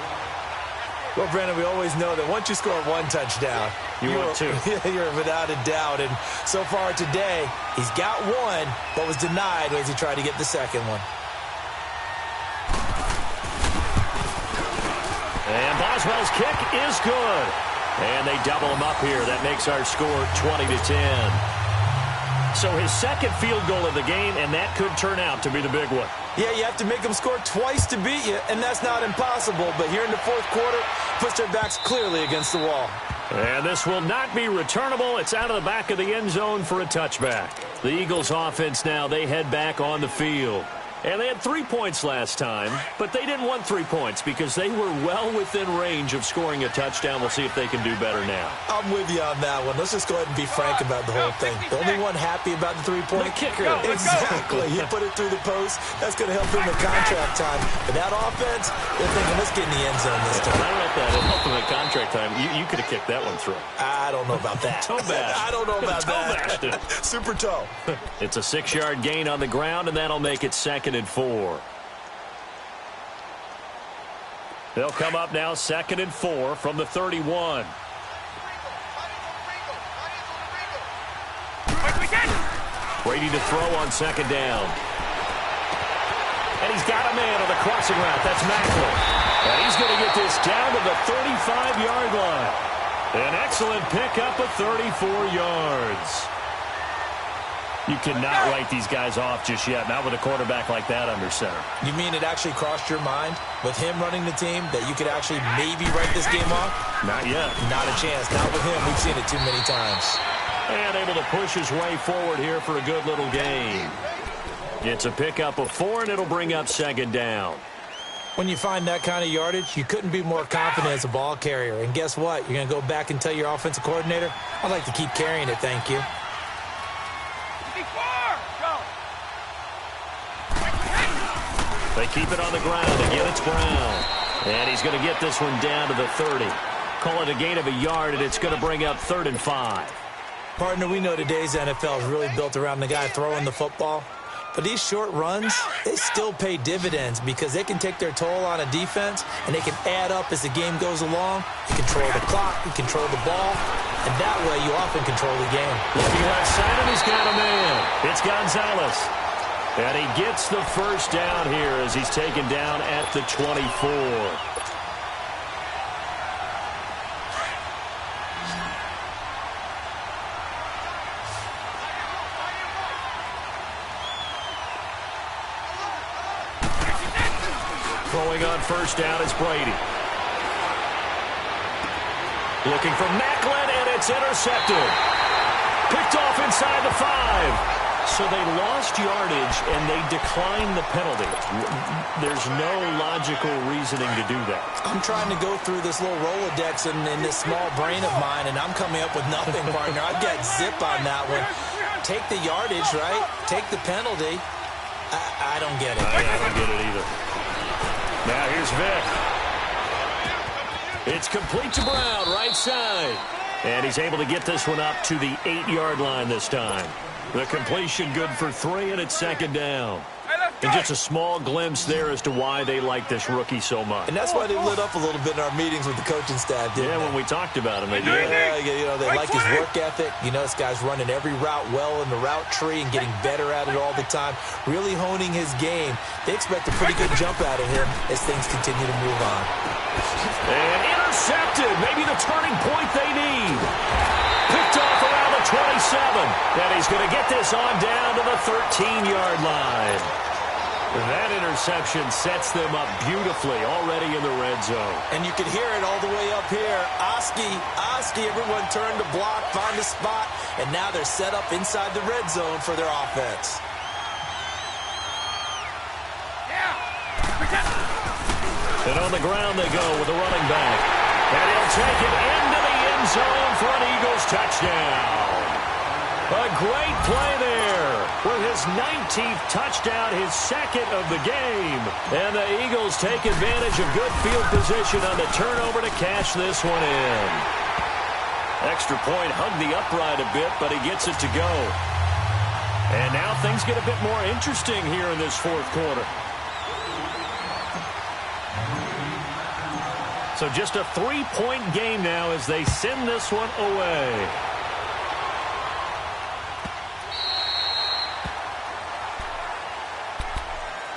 Well, Brandon, we always know that once you score 1 touchdown, you're 2. You're without a doubt. And so far today, he's got 1, but was denied as he tried to get the 2nd one. And Boswell's kick is good. And they double him up here. That makes our score 20-10. So his second field goal of the game, and that could turn out to be the big one. Yeah, you have to make them score twice to beat you, and that's not impossible. But here in the fourth quarter, puts their backs clearly against the wall. And this will not be returnable. It's out of the back of the end zone for a touchback. The Eagles offense now, they head back on the field. And they had 3 points last time, but they didn't want 3 points because they were well within range of scoring a touchdown. We'll see if they can do better now. I'm with you on that one. Let's just go ahead and be frank about the whole thing. The only one happy about the 3-point? The kicker. Exactly. He put it through the post. That's going to help him in contract time. But that offense, they're thinking, let's get in the end zone this time. I don't know if that helped him in contract time. You could have kicked that one through. I don't know about that. Toe bash. I don't know about that. Super toe. It's a 6-yard gain on the ground, and that'll make it 2nd and 4. They'll come up now 2nd and 4 from the 31. Brady to throw on 2nd down. And he's got a man on the crossing route. That's Macklin. And he's going to get this down to the 35-yard line. An excellent pickup of 34 yards. You cannot write these guys off just yet, not with a quarterback like that under center. You mean it actually crossed your mind with him running the team that you could actually maybe write this game off? Not yet. Not a chance. Not with him. We've seen it too many times. And able to push his way forward here for a good little gain. It's a pickup of 4, and it'll bring up 2nd down. When you find that kind of yardage, you couldn't be more confident as a ball carrier. And guess what? You're going to go back and tell your offensive coordinator, I'd like to keep carrying it, thank you. They keep it on the ground. Again, it's Brown. And he's going to get this one down to the 30. Call it a gain of a yard, and it's going to bring up 3rd and 5. Partner, we know today's NFL is really built around the guy throwing the football. But these short runs, they still pay dividends because they can take their toll on a defense, and they can add up as the game goes along. You control the clock, you control the ball, and that way you often control the game. Looking left side, and he's got a man. It's Gonzalez. And he gets the first down here as he's taken down at the 24. Throwing on first down is Brady. Looking for Macklin, and it's intercepted. Picked off inside the 5. So they lost yardage, and they declined the penalty. There's no logical reasoning to do that. I'm trying to go through this little Rolodex in this small brain of mine, and I'm coming up with nothing, partner. I've got zip on that one. Take the yardage, right? Take the penalty. I don't get it. I don't get it either. Now here's Vick. It's complete to Brown, right side. And he's able to get this one up to the 8-yard line this time. The completion good for 3, and it's 2nd down. And just a small glimpse there as to why they like this rookie so much. And that's why they lit up a little bit in our meetings with the coaching staff, didn't they? When we talked about him, they did. Yeah, you know, they like his work ethic. You know, this guy's running every route well in the route tree and getting better at it all the time, really honing his game. They expect a pretty good jump out of him as things continue to move on. And intercepted. Maybe the turning point they need. Picked off around the 27. And he's going to get this on down to the 13-yard line. That interception sets them up beautifully already in the red zone. And you can hear it all the way up here. Oski, everyone turned to block, found a spot, and now they're set up inside the red zone for their offense. And on the ground they go with the running back. And he'll take it into the end zone for an Eagles touchdown. A great play there with his 19th touchdown, his 2nd of the game. And the Eagles take advantage of good field position on the turnover to cash this one in. Extra point hugged the upright a bit, but he gets it to go. And now things get a bit more interesting here in this fourth quarter. So just a 3-point game now as they send this one away.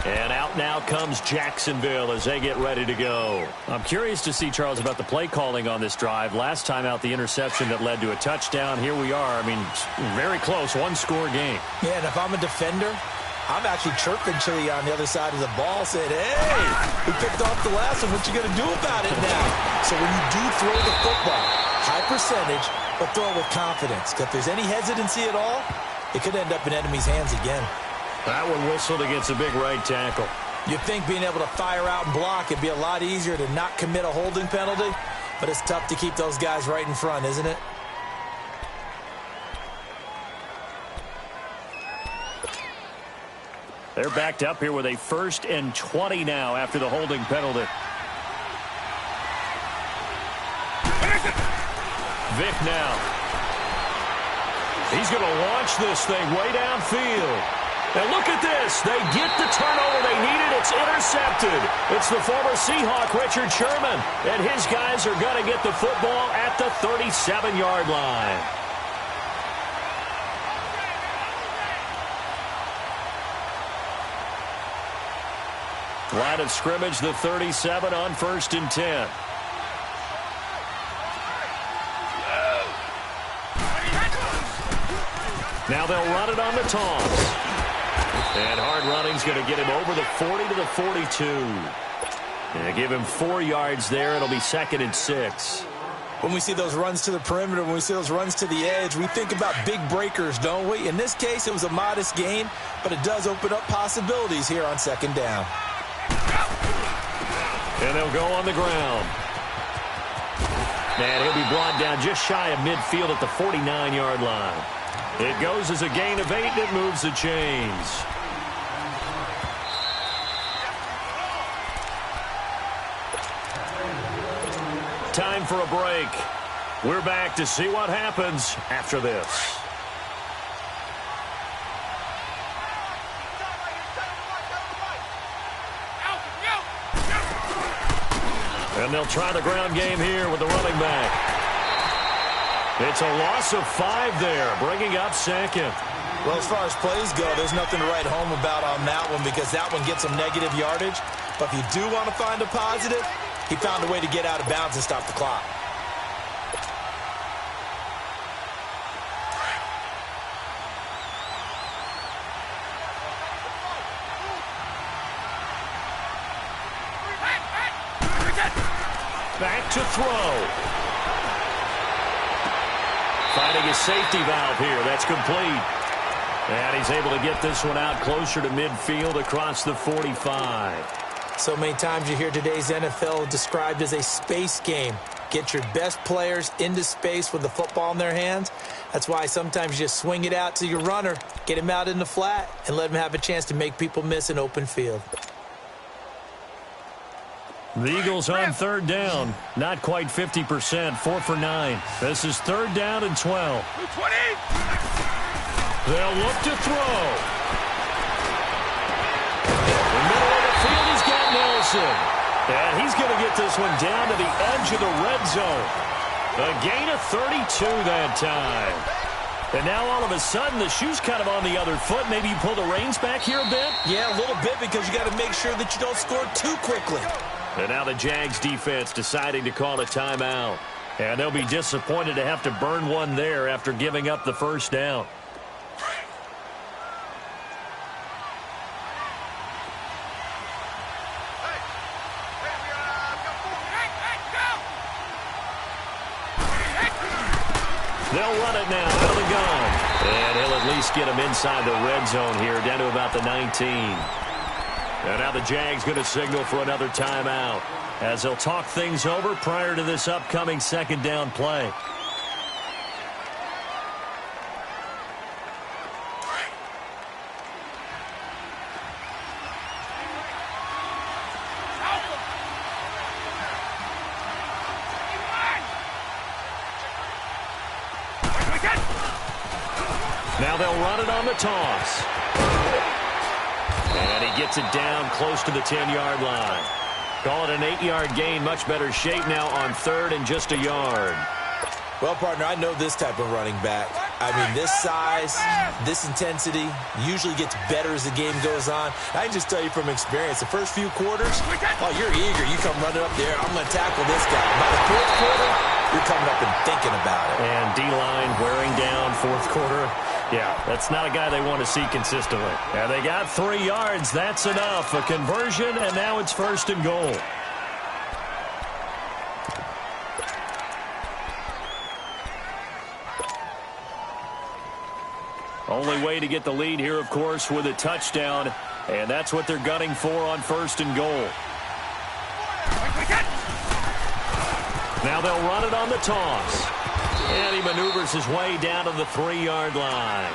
And out timeout. Now comes Jacksonville as they get ready to go. I'm curious to see, Charles, about the play calling on this drive. Last time out, the interception that led to a touchdown. Here we are. I mean, very close, one-score game. Yeah, and if I'm a defender, I'm actually chirping Chili on the other side of the ball, saying, hey, we picked off the last one. What you going to do about it now? So when you do throw the football, high percentage, but throw it with confidence. If there's any hesitancy at all, it could end up in enemy's hands again. That one whistled against a big right tackle. You'd think being able to fire out and block it'd be a lot easier to not commit a holding penalty, but it's tough to keep those guys right in front, isn't it? They're backed up here with a 1st and 20 now after the holding penalty. Vick now. He's going to launch this thing way downfield. And look at this. They get the turnover they needed. It's intercepted. It's the former Seahawk, Richard Sherman. And his guys are going to get the football at the 37-yard line. Line of scrimmage, the 37 on 1st and 10. Now they'll run it on the toss. And hard running's going to get him over the 40 to the 42. And give him 4 yards there. It'll be 2nd and 6. When we see those runs to the perimeter, when we see those runs to the edge, we think about big breakers, don't we? In this case, it was a modest gain, but it does open up possibilities here on 2nd down. And they'll go on the ground. And he'll be brought down just shy of midfield at the 49-yard line. It goes as a gain of 8, and it moves the chains. Time for a break. We're back to see what happens after this. And they'll try the ground game here with the running back. It's a loss of 5 there, bringing up 2nd. Well, as far as plays go, there's nothing to write home about on that one because that one gets some negative yardage. But if you do want to find a positive, he found a way to get out of bounds and stop the clock. Back to throw. Finding his safety valve here. That's complete. And he's able to get this one out closer to midfield across the 45. So many times you hear today's NFL described as a space game. Get your best players into space with the football in their hands. That's why sometimes you just swing it out to your runner, get him out in the flat, and let him have a chance to make people miss an open field. The Eagles on 3rd down. Not quite 50%. 4 for 9. This is 3rd down and 12. 20. They'll look to throw. In the middle of the field, he's got Nelson. And he's going to get this one down to the edge of the red zone. A gain of 32 that time. And now all of a sudden, the shoe's kind of on the other foot. Maybe you pull the reins back here a bit? Yeah, a little bit because you got to make sure that you don't score too quickly. And now the Jags defense deciding to call a timeout. And they'll be disappointed to have to burn one there after giving up the 1st down. They'll run it now out of the gun. And he'll at least get him inside the red zone here, down to about the 19. And now the Jags going to signal for another timeout as they'll talk things over prior to this upcoming 2nd down play. Now they'll run it on the toss. And he gets it down close to the 10-yard line. Call it an 8-yard gain. Much better shape now on 3rd and just a yard. Well, partner, I know this type of running back. I mean, this size, this intensity usually gets better as the game goes on. I can just tell you from experience, the first few quarters, oh, you're eager. You come running up there, I'm going to tackle this guy. By the fourth quarter, you're coming up and thinking about it. And D-line wearing down fourth quarter. Yeah, that's not a guy they want to see consistently. Yeah, they got 3 yards. That's enough. A conversion, and now it's 1st and goal. Only way to get the lead here, of course, with a touchdown. And that's what they're gunning for on 1st and goal. Now they'll run it on the toss. And he maneuvers his way down to the 3-yard line.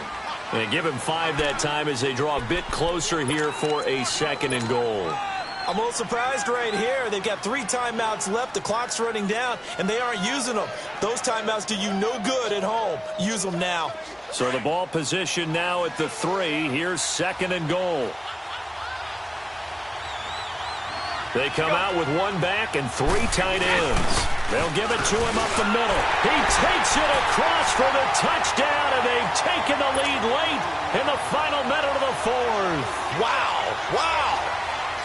And give him 5 that time as they draw a bit closer here for a 2nd and goal. I'm a little surprised right here. They've got 3 timeouts left. The clock's running down, and they aren't using them. Those timeouts do you no good at home. Use them now. So the ball position now at the 3. Here's 2nd and goal. They come out with 1 back and 3 tight ends. They'll give it to him up the middle. He takes it across for the touchdown, and they've taken the lead late in the final minute of the 4th. Wow. Wow.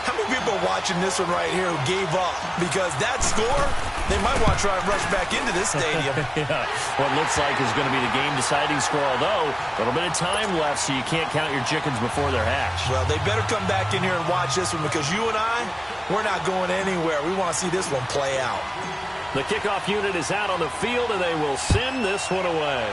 How many people are watching this one right here who gave up? Because that score, they might want to try and rush back into this stadium. Yeah, what looks like is going to be the game-deciding score, although a little bit of time left, so you can't count your chickens before they're hatched. Well, they better come back in here and watch this one, because you and I, we're not going anywhere. We want to see this one play out. The kickoff unit is out on the field, and they will send this one away.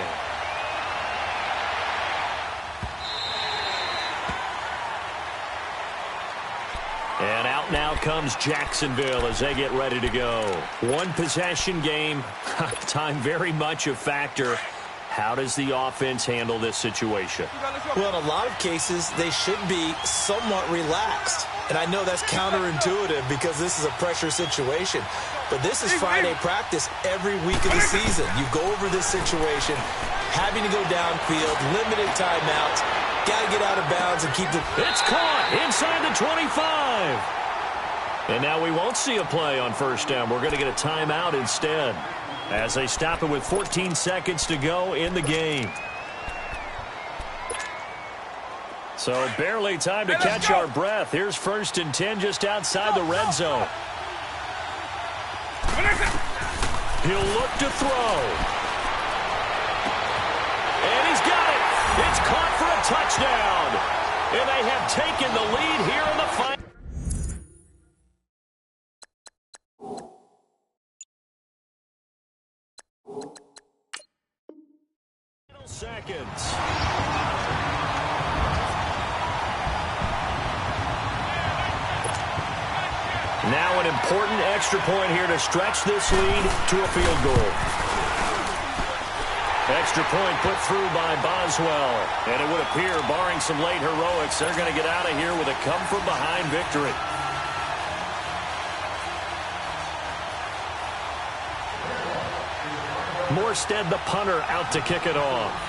And out now comes Jacksonville as they get ready to go. 1 possession game. Time very much a factor. How does the offense handle this situation? Well, in a lot of cases, they should be somewhat relaxed. And I know that's counterintuitive because this is a pressure situation. But this is Friday practice every week of the season. You go over this situation, having to go downfield, limited timeouts, got to get out of bounds and keep the... It's caught inside the 25. And now we won't see a play on 1st down. We're going to get a timeout instead as they stop it with 14 seconds to go in the game. So barely time to catch our breath. Here's 1st and 10 just outside the red zone. He'll look to throw. And he's got it. It's caught for a touchdown. And they have taken the lead here in the final seconds. Now an important extra point here to stretch this lead to a field goal. Extra point put through by Boswell. And it would appear, barring some late heroics, they're going to get out of here with a come-from-behind victory. Morstead, the punter, out to kick it off.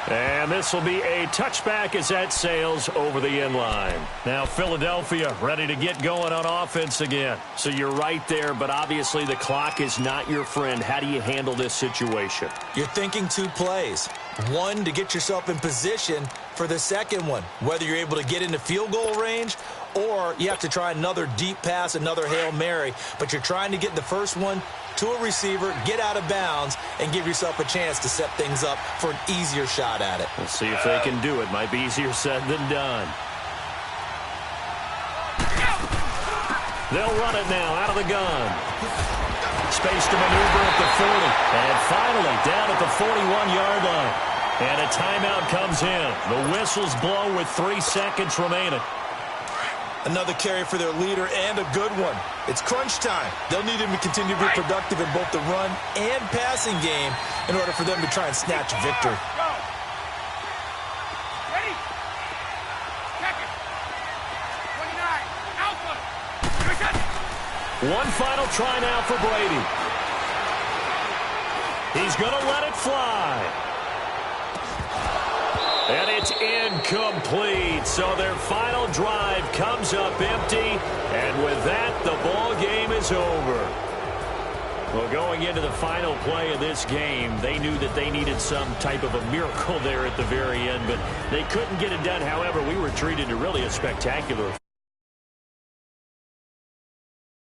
And this will be a touchback as that sails over the end line. Now Philadelphia ready to get going on offense again. So you're right there, but obviously the clock is not your friend. How do you handle this situation? You're thinking 2 plays. 1, to get yourself in position for the second one, whether you're able to get into field goal range or you have to try another deep pass, another Hail Mary. But you're trying to get the first one to a receiver, get out of bounds, and give yourself a chance to set things up for an easier shot at it. We'll see if they can do it. Might be easier said than done. They'll run it now out of the gun. Space to maneuver at the 40. And finally down at the 41-yard line. And a timeout comes in. The whistle's blown with 3 seconds remaining. Another carry for their leader and a good one. It's crunch time. They'll need him to continue to be productive in both the run and passing game in order for them to try and snatch a victory. Ready? Check it. 29. Alpha. One final try now for Brady. He's going to let it fly. And it's incomplete. So their final drive comes up empty. And with that, the ball game is over. Well, going into the final play of this game, they knew that they needed some type of a miracle there at the very end, but they couldn't get it done. However, we were treated to really a spectacular